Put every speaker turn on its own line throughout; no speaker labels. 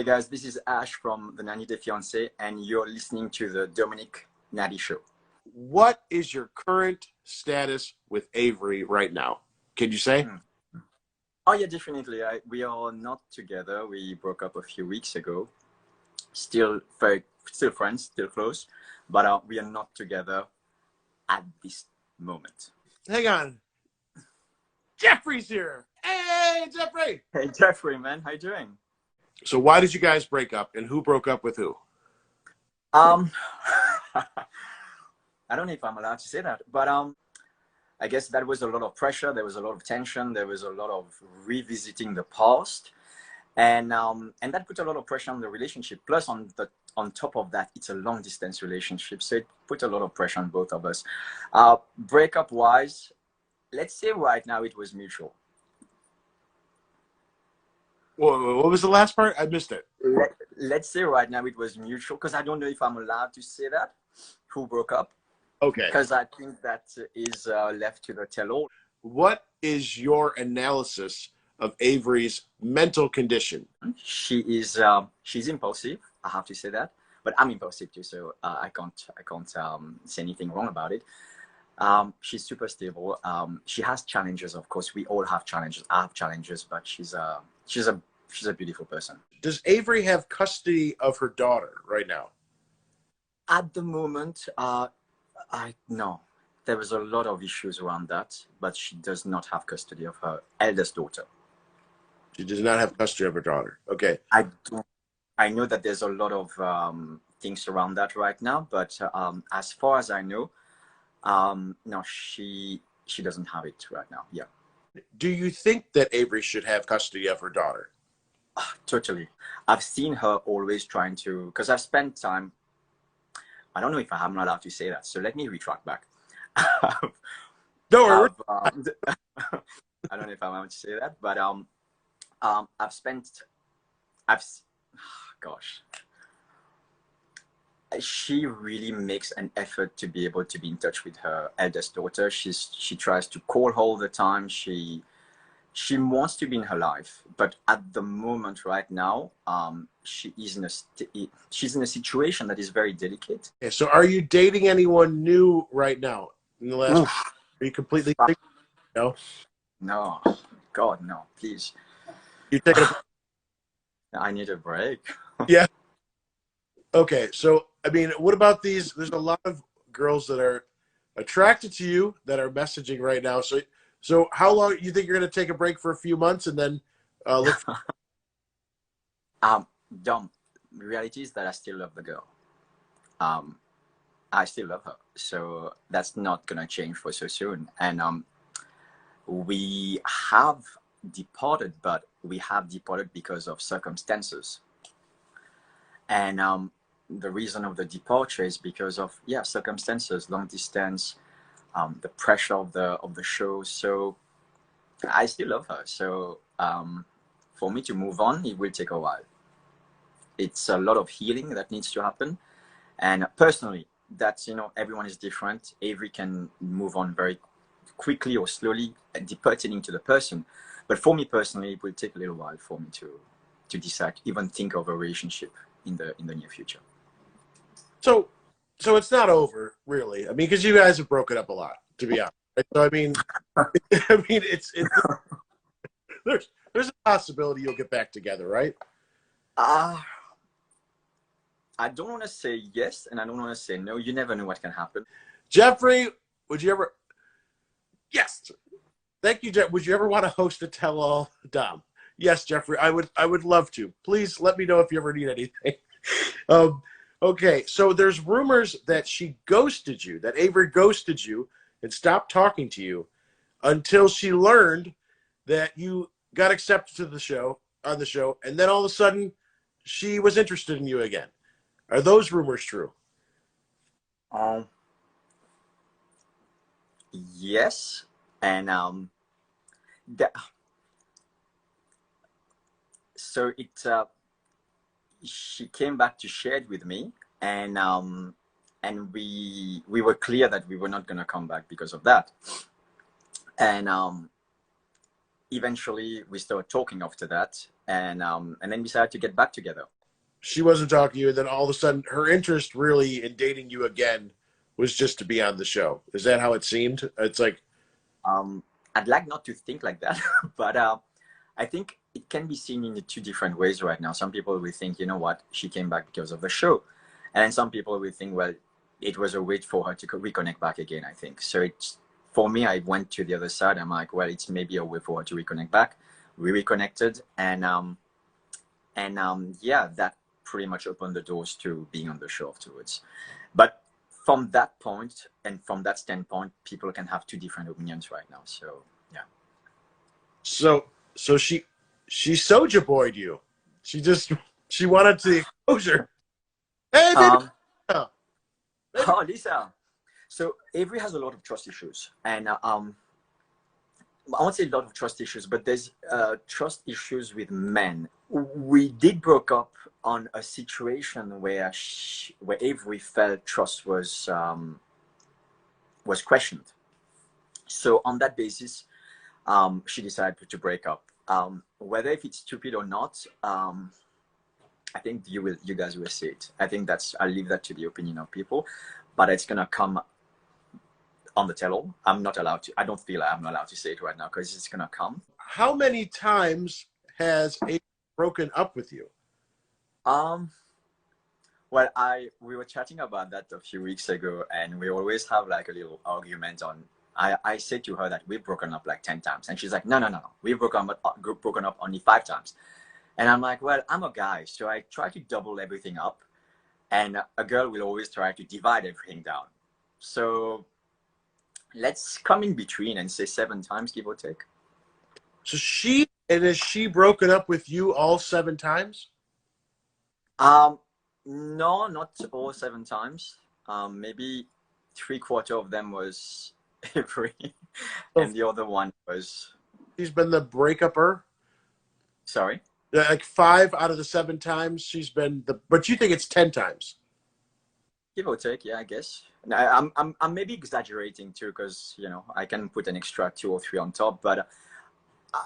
Hey guys, this is Ash from the 90 Day Fiancé, and you're listening to the Domenick Natty Show.
What is your current status with Avery right now? Can you say?
Oh yeah, definitely. We are not together. We broke up a few weeks ago. Still friends, still close, but we are not together at this moment.
Hang on. Jeffrey's here. Hey, Jeffrey.
Hey Jeffrey, man, how you doing?
So why did you guys break up, and who broke up with who?
I don't know if I'm allowed to say that, but I guess that was a lot of pressure. There was a lot of tension. There was a lot of revisiting the past, and that put a lot of pressure on the relationship. Plus, on top of that, it's a long distance relationship, so it put a lot of pressure on both of us. Breakup wise, let's say right now it was mutual.
Whoa, what was the last part? I missed it.
Let's say right now it was mutual, because I don't know if I'm allowed to say that, who broke up.
Okay.
Because I think that is left to the tell-all.
What is your analysis of Avery's mental condition?
She's impulsive. I have to say that, but I'm impulsive too, so I can't say anything wrong about it. She's super stable. She has challenges, of course. We all have challenges. I have challenges, but she's a beautiful person.
Does Avery have custody of her daughter right now?
At the moment, no. There was a lot of issues around that, but she does not have custody of her eldest daughter.
She does not have custody of her daughter. Okay.
I know that there's a lot of things around that right now, but as far as I know, no, she doesn't have it right now. Yeah.
Do you think that Avery should have custody of her daughter?
Totally. I've seen her always trying to, because I've spent time. I don't know if I'm not allowed to say that, so let me retract back.
No,
I don't know if I'm allowed to say that, but gosh, she really makes an effort to be able to be in touch with her eldest daughter. She tries to call her all the time. She wants to be in her life, but at the moment right now, she's in a situation that is very delicate.
Okay, so are you dating anyone new right now? In the last, are you completely no?
No, God, no, please.
You taking a
I need a break.
Yeah. Okay, so I mean, what about these? There's a lot of girls that are attracted to you that are messaging right now. So how long you think you're going to take a break for a few months and then look for
Dom, the reality is that I still love the girl. I still love her, so that's not gonna change for so soon. And we have departed, but we have departed because of circumstances. And the reason of the departure is because of circumstances, long distance, the pressure of the show. So I still love her. So for me to move on, it will take a while. It's a lot of healing that needs to happen. And personally, that's, everyone is different. Avery can move on very quickly or slowly, depending to the person. But for me personally, it will take a little while for me to decide, even think of a relationship in the near future.
So it's not over, really. I mean, because you guys have broken up a lot, to be honest. Right? So I mean, it's there's a possibility you'll get back together, right?
I don't want to say yes, and I don't want to say no. You never know what can happen.
Jeffrey, would you ever? Yes. Thank you, Jeff. Would you ever want to host a tell-all, Dom? Yes, Jeffrey. I would love to. Please let me know if you ever need anything. Okay, so there's rumors that she ghosted you, that Avery ghosted you and stopped talking to you until she learned that you got accepted to the show, and then all of a sudden she was interested in you again. Are those rumors true?
Yes, and so she came back to share it with me, and we were clear that we were not going to come back because of that. And eventually we started talking after that, and then we decided to get back together.
She wasn't talking to you, and then all of a sudden, her interest really in dating you again was just to be on the show. Is that how it seemed? It's like,
I'd like not to think like that, but I think it can be seen in two different ways right now. Some people will think, you know what, she came back because of the show, and then some people will think, well, it was a way for her to reconnect back again. I think so. It's for me. I went to the other side. I'm like, well, it's maybe a way for her to reconnect back. We reconnected, and yeah, that pretty much opened the doors to being on the show afterwards. But from that point and from that standpoint, people can have two different opinions right now. So yeah.
so she soja boyed you. She wanted the exposure. Hey, baby. Baby.
Oh, Lisa. So Avery has a lot of trust issues, and I won't say a lot of trust issues, but there's trust issues with men. We did broke up on a situation where Avery felt trust was questioned. So on that basis, she decided to break up. Whether if it's stupid or not, I think you guys will see it. I think I'll leave that to the opinion of people, but it's gonna come on the tell-all. I'm not allowed to. I don't feel I'm not allowed to say it right now because it's gonna come.
How many times has Avery broken up with you?
Well, we were chatting about that a few weeks ago, and we always have like a little argument on. I said to her that we've broken up like 10 times, and she's like, no, we've broken up only 5 times. And I'm like, well, I'm a guy, so I try to double everything up, and a girl will always try to divide everything down. So let's come in between and say 7 times, give or take.
So has she broken up with you all 7 times?
No, not all 7 times. Maybe 3/4 of them was Avery, and the other one was.
She's been the breakup-er?
Sorry?
Like 5 out of the 7 times she's been but you think it's 10 times?
Give or take, yeah, I guess. I'm maybe exaggerating too, because I can put an extra 2 or 3 on top, but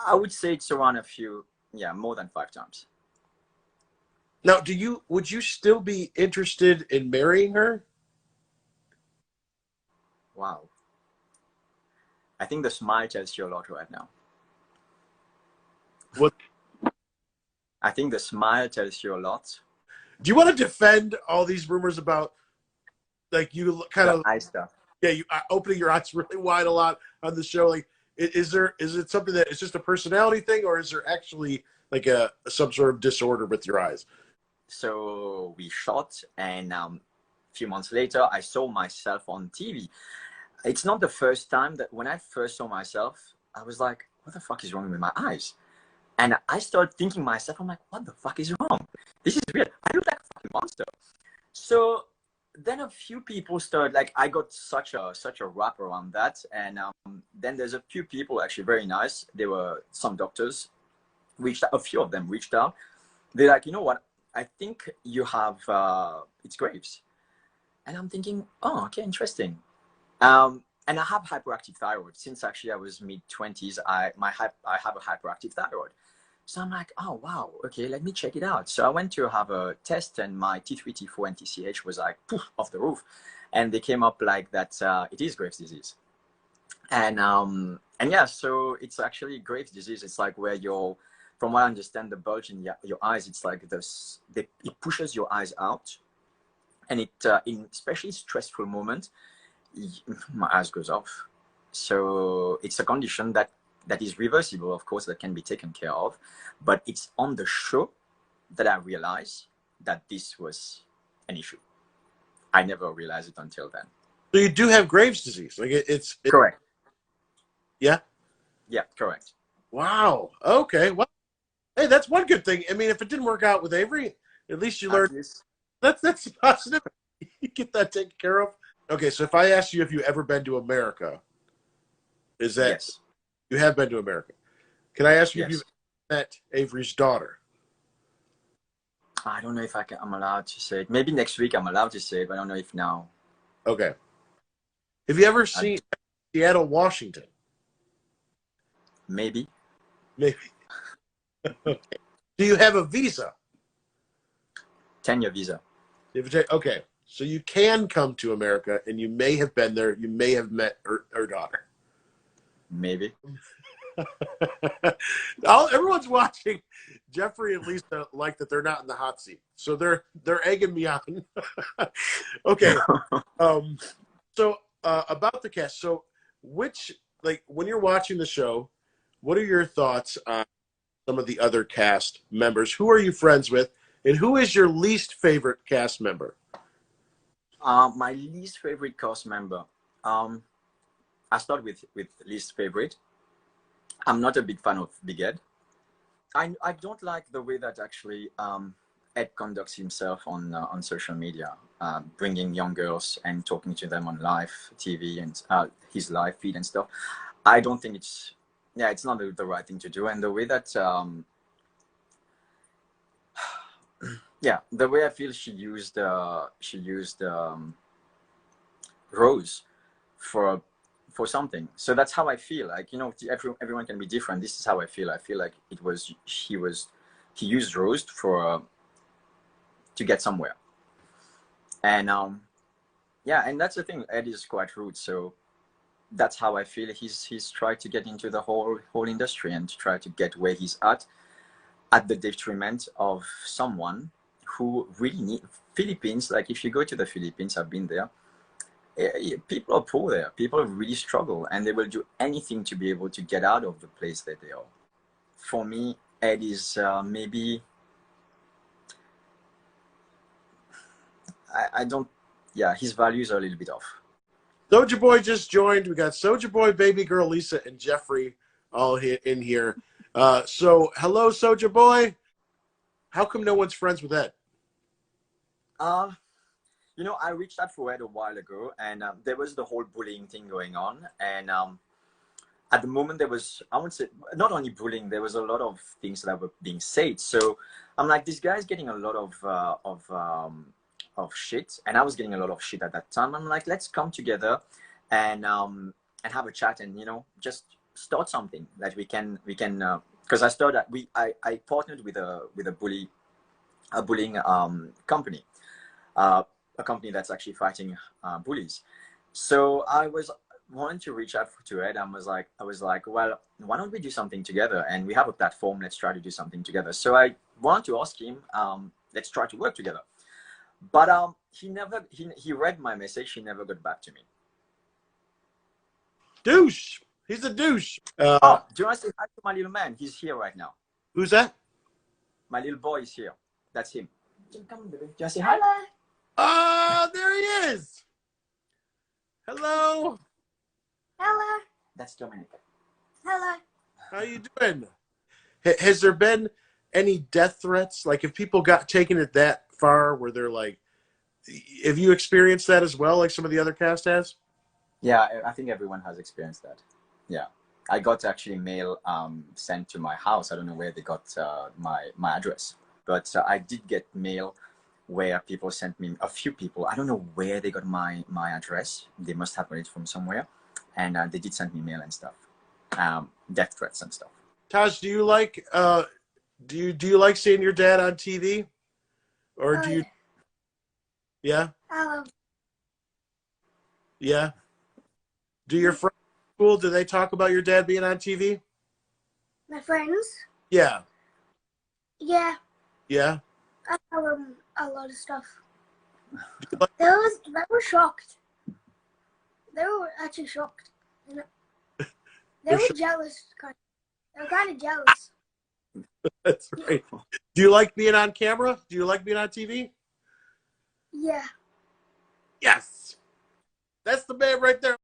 I would say it's around a few, more than 5 times.
Now, would you still be interested in marrying her?
Wow. I think the smile tells you a lot right now.
What?
I think the smile tells you a lot.
Do you want to defend all these rumors about, like, you kind of
eye stuff?
Yeah, you opening your eyes really wide a lot on the show. Like, is it something that is just a personality thing, or is there actually like some sort of disorder with your eyes?
So we shot, and a few months later, I saw myself on TV. It's not the first time that when I first saw myself, I was like, what the fuck is wrong with my eyes? And I started thinking myself, I'm like, what the fuck is wrong? This is weird. I look like a fucking monster. So then a few people started, like, I got such a rap around that. And then there's a few people actually very nice. There were some doctors, a few of them reached out. They're like, you know what? I think you have, it's Graves. And I'm thinking, oh, okay, interesting. And I have hyperactive thyroid. Since actually I was mid-20s, I have a hyperactive thyroid. So I'm like, oh, wow, okay, let me check it out. So I went to have a test, and my T3, T4, and TCH was like, poof, off the roof. And they came up like that it is Graves' disease. And yeah, so it's actually Graves' disease. It's like where from what I understand, the bulge in your eyes, it's like this, it pushes your eyes out. And it, in especially stressful moments, my eyes goes off. So it's a condition that is reversible, of course, that can be taken care of. But it's on the show that I realized that this was an issue. I never realized it until then.
So you do have Graves' disease. Like it's
correct.
Yeah?
Yeah, correct.
Wow. Okay. Well, hey, that's one good thing. I mean, if it didn't work out with Avery, at least you learned. That's positive. You get that taken care of. Okay, so if I ask you if you've ever been to America, is that
yes?
You have been to America. Can I ask you
yes.
if you've met Avery's daughter?
I don't know if I'm allowed to say it. Maybe next week I'm allowed to say it, but I don't know if now.
Okay. Have you ever seen Seattle, Washington?
Maybe.
Maybe. Okay. Do you have a visa?
10-year visa.
Okay, so you can come to America, and you may have been there. You may have met her daughter.
Maybe.
Everyone's watching Jeffrey and Lisa like that they're not in the hot seat, so they're egging me on. Okay, so about the cast. So when you're watching the show, what are your thoughts on some of the other cast members? Who are you friends with, and who is your least favorite cast member?
My least favorite cast member. I start with least favorite. I'm not a big fan of Big Ed. I don't like the way that actually Ed conducts himself on social media, bringing young girls and talking to them on live TV and his live feed and stuff. I don't think it's not the right thing to do. And the way that the way I feel she used Rose for something. So that's how I feel. Like, you know, everyone can be different. This is how I feel. I feel like he used Rose to get somewhere. And and that's the thing. Ed is quite rude. So that's how I feel. He's tried to get into the whole industry and to try to get where he's at the detriment of someone who really need Philippines. Like, if you go to the Philippines, I've been there. People are poor there. People really struggle, and they will do anything to be able to get out of the place that they are. For me, Ed is maybe I don't. Yeah, his values are a little bit off.
Soulja Boy just joined. We got Soulja Boy, Baby Girl, Lisa, and Jeffrey all in here. So hello, Soulja Boy. How come no one's friends with Ed?
You know, I reached out for Ed a while ago, and there was the whole bullying thing going on. And at the moment, there was, I wouldn't say, not only bullying, there was a lot of things that were being said. So I'm like, this guy's getting a lot of shit, and I was getting a lot of shit at that time. I'm like, let's come together and have a chat, and, you know, just start something that we can because I partnered with a bullying company. A company that's actually fighting bullies. So I was wanting to reach out to Ed, and I was like, well, why don't we do something together? And we have a platform. Let's try to do something together. So I wanted to ask him, let's try to work together. But he read my message. He never got back to me.
Douche. He's a douche.
Do you want to say hi to my little man? He's here right now.
Who's that?
My little boy is here. That's him. Come, baby. Do you want to say hi?
Hello.
Oh, there he is. Hello.
Hello.
That's Dominic.
Hello.
How you doing? Has there been any death threats? Like, if people got taken it that far where they're like, have you experienced that as well, like some of the other cast has?
Yeah, I think everyone has experienced that. Yeah. I got actually mail sent to my house. I don't know where they got my address, but I did get mail where people sent me, a few people, I don't know where they got my address. They must have got it from somewhere. And they did send me mail and stuff, death threats and stuff.
Taj, do you like do you like seeing your dad on TV, or do you? Yeah. Yeah. Do your friends at school, do they talk about your dad being on TV?
My friends?
Yeah.
Yeah.
Yeah.
I tell them a lot of stuff. They were shocked. They were actually shocked. They were jealous. They were kind of jealous.
That's right. Do you like being on camera? Do you like being on TV?
Yeah.
Yes. That's the man right there.